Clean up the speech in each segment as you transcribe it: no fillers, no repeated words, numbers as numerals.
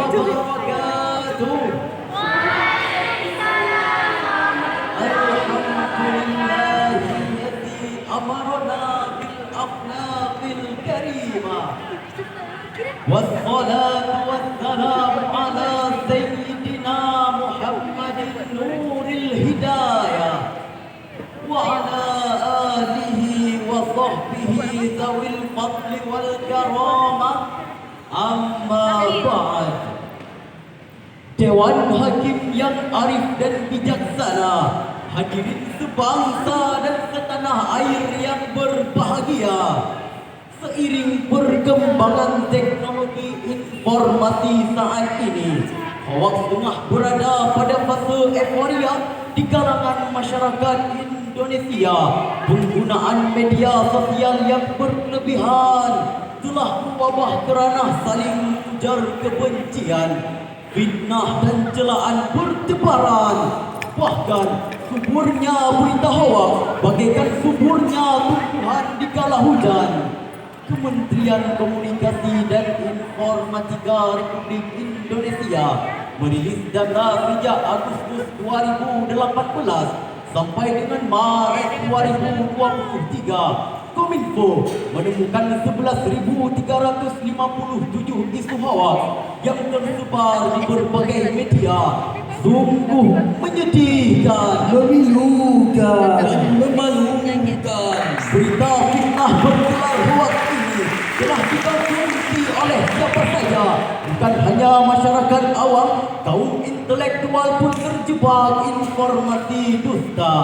wabarakatuh. Alhamdulillahilladzi amarna bil akhlaqil karimah. Wassalatu wassalamu ala sayyidina Muhammadin nuril hidayah wa ala alihi wa sahbihi zawil fadli wal karamah. Amma ba'd. Dewan Hakim yang arif dan bijaksana, hadirin sebangsa dan setanah air yang berbahagia. Seiring perkembangan teknologi informasi saat ini, hoaks tengah berada pada fase euforia di kalangan masyarakat Indonesia. Penggunaan media sosial yang berlebihan telah mewabah kerana saling ujar kebencian, fitnah dan celaan bertebaran. Bahkan suburnya berita hoaks bagaikan suburnya tumbuhan di kala hujan. Kementerian Komunikasi dan Informatika Republik Indonesia merilis data sejak Agustus 2018 sampai dengan Maret 2023. Kominfo menemukan 11.357 isu hoaks yang tersebar di berbagai media. Sungguh menyedihkan, memilukan, dan memalukan. Berita fitnah bergelar hoaks ini telah dikonsumsi oleh siapa saja, bukan hanya masyarakat awam. Kaum intelektual pun terjebak informasi dusta.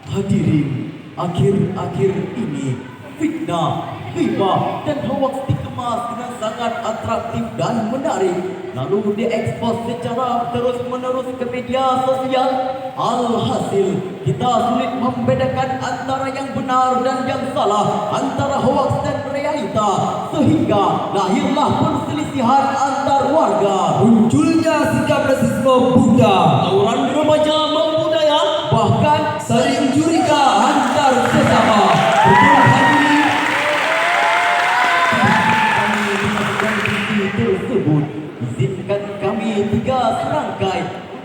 Hadirin, akhir-akhir ini fitnah, ghibah dan hoaks dikemas dengan sangat atraktif dan menarik, lalu diekspos secara terus-menerus ke media sosial. Alhasil, kita sulit membedakan antara yang benar dan yang salah, antara hoaks dan realita, sehingga lahirlah perselisihan antar warga. Munculnya sikap rasisme Buddha, Tawuran remaja membudaya, bahkan saling curiga antar sesama. betul hadirin, kami dengan visi tersebut, izinkan kami 3 serangkai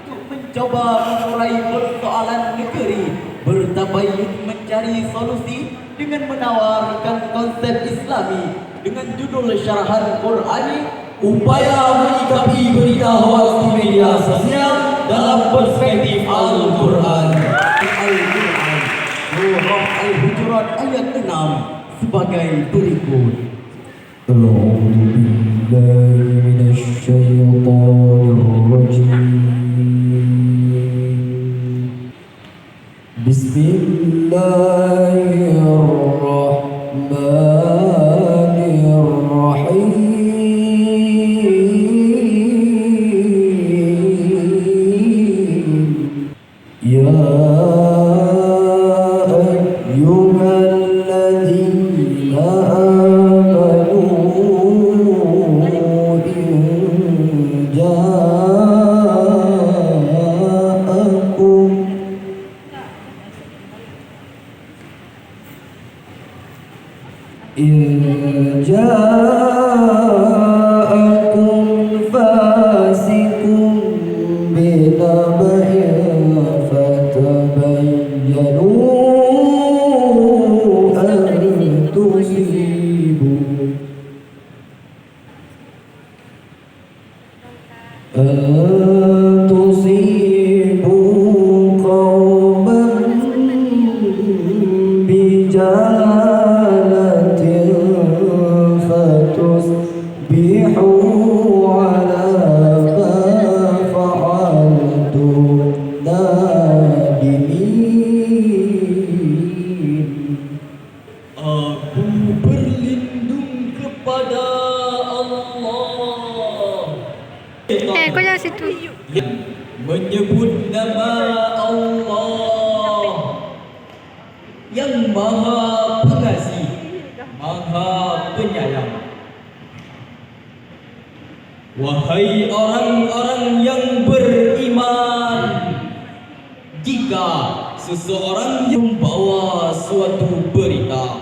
untuk mencoba mengurai persoalan negeri, bertabayun mencari solusi dengan menawarkan konsep Islami dengan judul syarahan Qurani, Upaya menyikapi berita hoaks di media sosial dalam perspektif Al-Quran. Al-Quran Surah Al-Hujurat ayat 6 sebagai berikut. A'udzu billahi minasy syaithanir rajim. Bismillahirrahmanirrahim. Ya ayyuhalladzina amanu in ja'akum fasiqun binaba'in fatabayyanu an tusibu qauman bijalatin fatusbihu ala ma fa'altum nadimin. Aku berlindung kepada Allah. Kau jangan situ. Yang menyebut nama Allah yang Maha Pengasih, Maha Penyayang. Wahai orang-orang yang beriman, jika seseorang yang membawa suatu berita,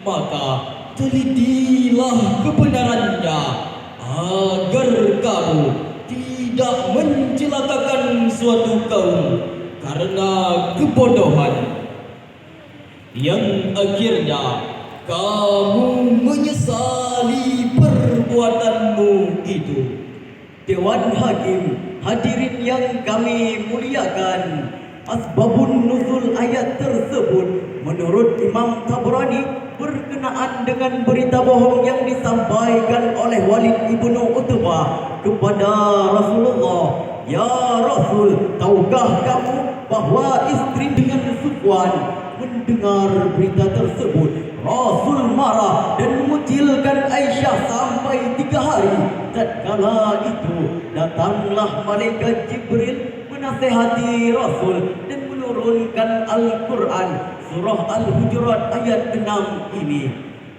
maka telidilah kebenarannya agar berkabung, tidak mencelakakan suatu kaum karena kebodohan, yang akhirnya kamu menyesali perbuatanmu itu. Dewan Hakim, hadirin yang kami muliakan, asbabun nuzul ayat tersebut menurut Imam Tabrani berkenaan dengan berita bohong yang disampaikan oleh Walid ibnu Utbah kepada Rasulullah. Ya Rasul, tahukah kamu bahwa istri dengan Sufwan mendengar berita tersebut? Rasul marah dan mengucilkan Aisyah sampai 3 hari. Tatkala itu datanglah malaikat Jibril menasihati Rasul dan menurunkan Al-Quran surah Al-Hujurat ayat 6 ini.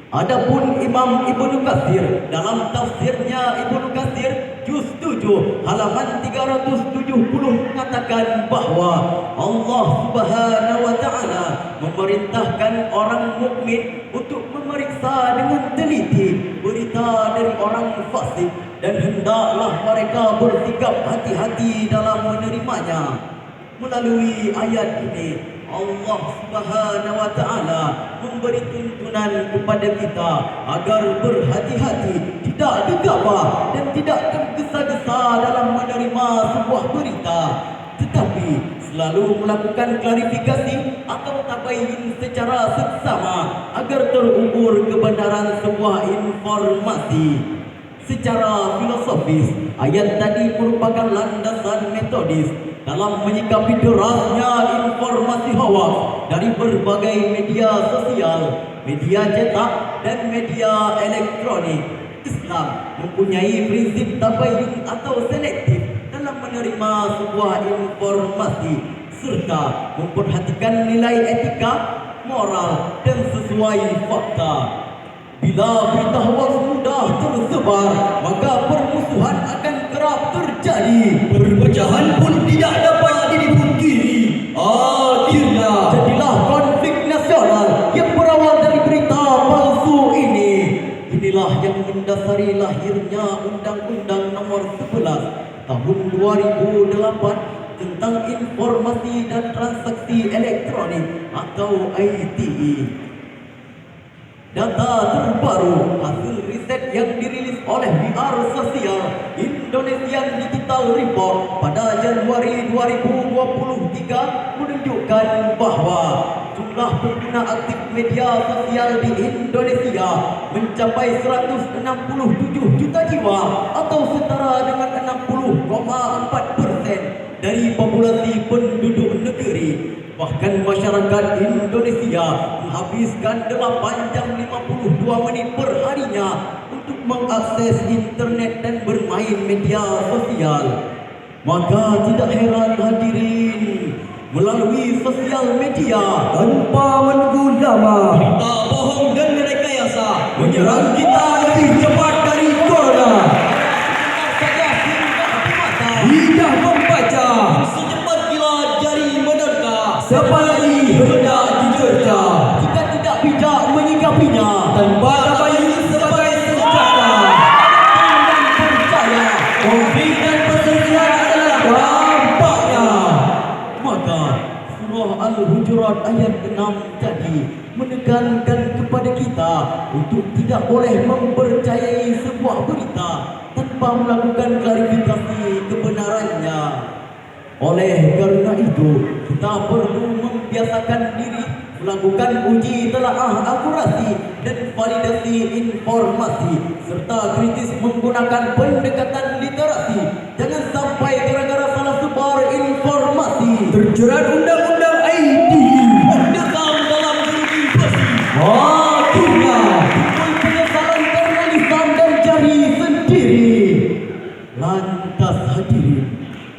Adapun Imam Ibnu Katsir dalam tafsirnya Ibnu Katsir juz 7 halaman 370 mengatakan bahwa Allah Subhanahu wa taala memerintahkan orang mukmin untuk memeriksa dengan teliti berita dari orang fasik dan hendaklah mereka bersikap hati-hati dalam menerimanya. Melalui ayat ini Allah Subhanahu wa taala memberi tuntunan kepada kita agar berhati-hati, tidak gegabah dan tidak tergesa-gesa dalam menerima sebuah berita, tetapi selalu melakukan klarifikasi atau tabayun secara seksama agar terukur kebenaran sebuah informasi. Secara filosofis, ayat tadi merupakan landasan metodis dalam menyikapi derasnya informasi hoax dari berbagai media sosial, media cetak dan media elektronik. Islam mempunyai prinsip tabayun atau selektif dalam menerima sebuah informasi serta memperhatikan nilai etika, moral dan sesuai fakta. Bila berita hoax mudah tersebar, maka permusuhan akan kerap terjadi. Perpecahan pun tidak dapat dipungkiri. Akhirnya Jadilah konflik nasional yang berawal dari berita palsu ini. Inilah yang mendasari lahirnya Undang-Undang Nomor 11 Tahun 2008 tentang Informasi dan Transaksi Elektronik atau ITE. Data terbaru hasil riset yang dirilis oleh PR Sosial Indonesian Digital Report pada Januari 2023 menunjukkan bahwa jumlah pengguna aktif media sosial di Indonesia mencapai 167 juta jiwa atau setara dengan 60,4% dari populasi penduduk negeri. Bahkan masyarakat Indonesia menghabiskan 8 jam 52 menit per harinya untuk mengakses internet dan bermain media sosial. Maka tidak heran hadirin, melalui sosial media tanpa menunggu lama, berita bohong dan rekayasa menyerang kita lebih cepat dari corona. Saja hingga mata tidak membaca secepat kilat jari menerka, sepalagi hendak dicerca. Jika tidak bijak menyikapinya tanpa tabayun sebagai senjata dan percaya konflik dan perselisihan adalah dampaknya. maka surah Al-Hujurat ayat 6 tadi menekankan kepada kita untuk tidak boleh mempercayai sebuah berita tanpa melakukan klarifikasi kebenarannya. Oleh karena itu, kita perlu membiasakan diri melakukan uji telaah akurasi dan validasi informasi serta kritis menggunakan pendekatan literasi. Jangan sampai gara-gara salah sebar informasi Terjerat undang-undang ITE, mendekam dalam jeruji besi. akhirnya timbul penyesalan karena lisan dan jari sendiri. Lantas hadirin,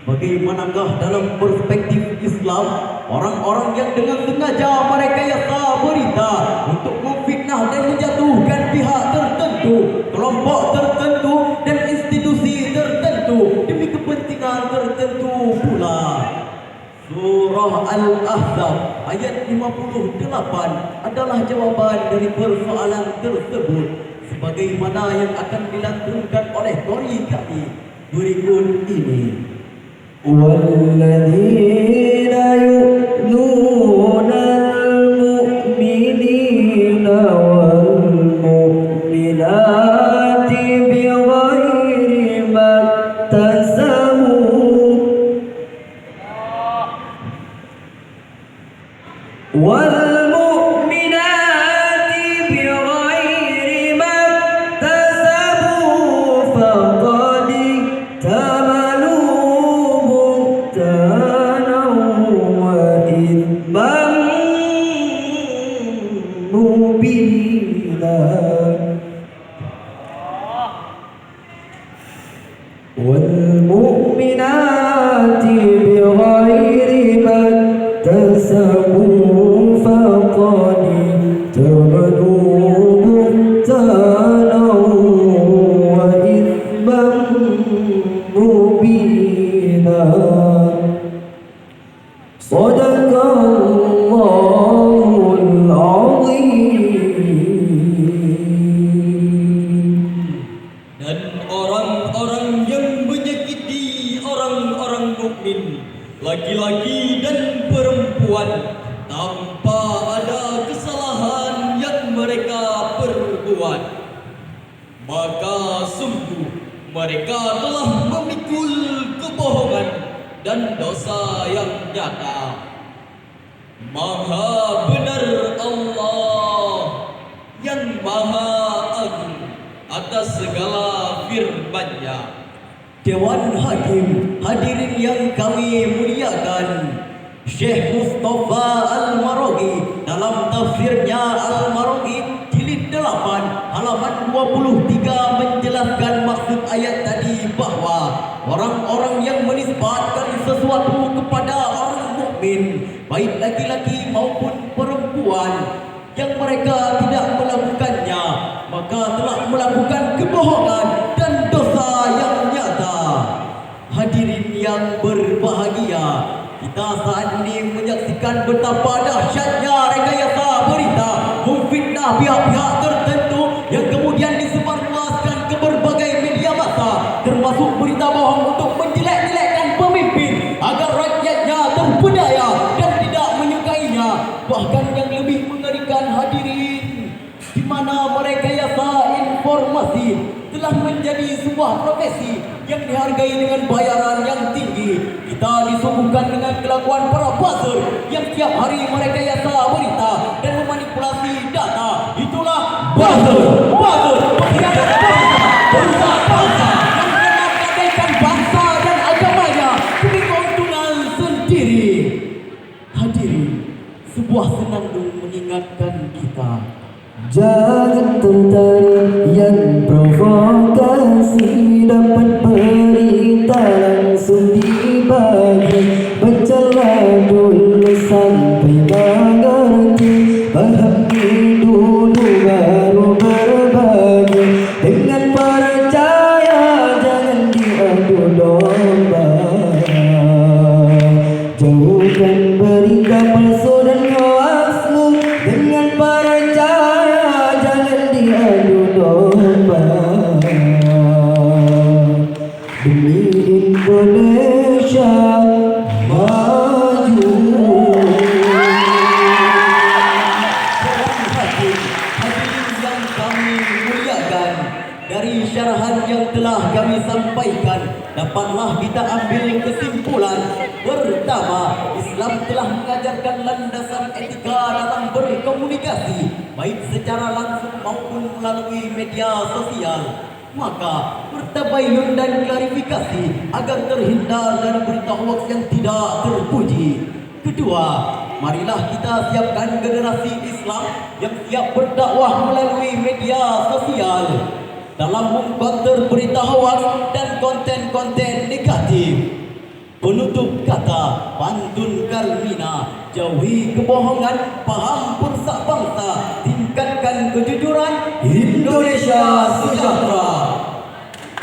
bagaimanakah dalam perspektif Islam orang-orang yang dengan sengaja merekayasa berita untuk memfitnah dan menjatuhkan pihak tertentu, kelompok tertentu dan institusi tertentu demi kepentingan tertentu pula? Surah Al-Ahzab ayat 58 adalah jawaban dari persoalan tersebut. sebagaimana yang akan dilantunkan oleh Tori kami berikut ini. والذين يؤذون المؤمنين والمؤمنات بغير ما اكتسبوا والمؤمنات بغير ما اكتسبوا فقد احتملوا بهتانا وإثما مبينا والمؤمنات بغير ما اكتسبوا فقد احتملوا بهتانا وإثما مبينا صدق الله العظيم. Dan orang-orang yang menyakiti orang-orang mukmin, laki-laki dan perempuan, tanpa ada kesalahan yang mereka perbuat, maka sungguh mereka telah memikul kebohongan dan dosa yang nyata. Maha benar Allah yang Maha Agung atas segala firman-Nya. Dewan Hakim, hadirin yang kami muliakan, Syekh Mustafa Al-Maraghi dalam tafsirnya Al-Maraghi jilid 8 halaman 23 menjelaskan maksud ayat tadi bahawa orang-orang yang menisbatkan sesuatu kepada orang mukmin, baik laki-laki maupun perempuan, yang mereka tidak melakukannya, maka telah melakukan kebohongan dan dosa yang nyata. Hadirin yang berbahagia, kita saat ini menyaksikan betapa dahsyatnya rekayasa berita memfitnah pihak-pihak tertentu yang kemudian disebarluaskan ke berbagai media massa, termasuk berita bohong untuk menjelek-jelekkan pemimpin agar rakyatnya terpedaya dan tidak menyukainya. Bahkan yang lebih mengerikan, hadirin, di mana merekayasa informasi telah menjadi sebuah profesi yang dihargai dengan bayaran yang tinggi. Kita disuguhkan dengan kelakuan para buzzer yang setiap hari merekayasa berita dan memanipulasi data. Itulah buzzer, pengkhianat bangsa, perusak bangsa yang mengabaikan bangsa dan agamanya demi keuntungan sendiri. Hadirin, sebuah senandung mengingatkan kita, jangan tertarik yang provokasi, dapat berita langsung dibagi, bacalah dulu sampai mengerti, pahami dulu baru berbagi, dengan percaya jangan diadu domba, jauhkan berita palsu dan hoaxmu, dengan percaya jangan diadu domba, demi Indonesia maju. hadirin yang kami muliakan, dari syarahan yang telah kami sampaikan, dapatlah kita ambil kesimpulan. Pertama, Islam telah mengajarkan landasan etika dalam berkomunikasi, baik secara langsung maupun melalui media sosial. Maka bertabayun dan klarifikasi agar terhindar dari berita hoax yang tidak terpuji. Kedua, marilah kita siapkan generasi Islam yang siap berdakwah melalui media sosial dalam mengkonter berita hoax dan konten-konten negatif. Penutup kata, pantun Karmina, jauhi kebohongan, paham perusak bangsa, tingkatkan kejujuran, Indonesia sejahtera.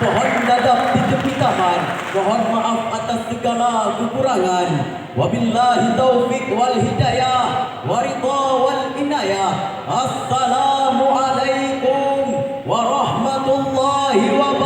Pohon dadap di tepi taman, mohon maaf atas segala kekurangan. Wabillahi taufiq wal hidayah, waridha wal inayah. Assalamualaikum warahmatullahi warahmatullahi wabarakatuh.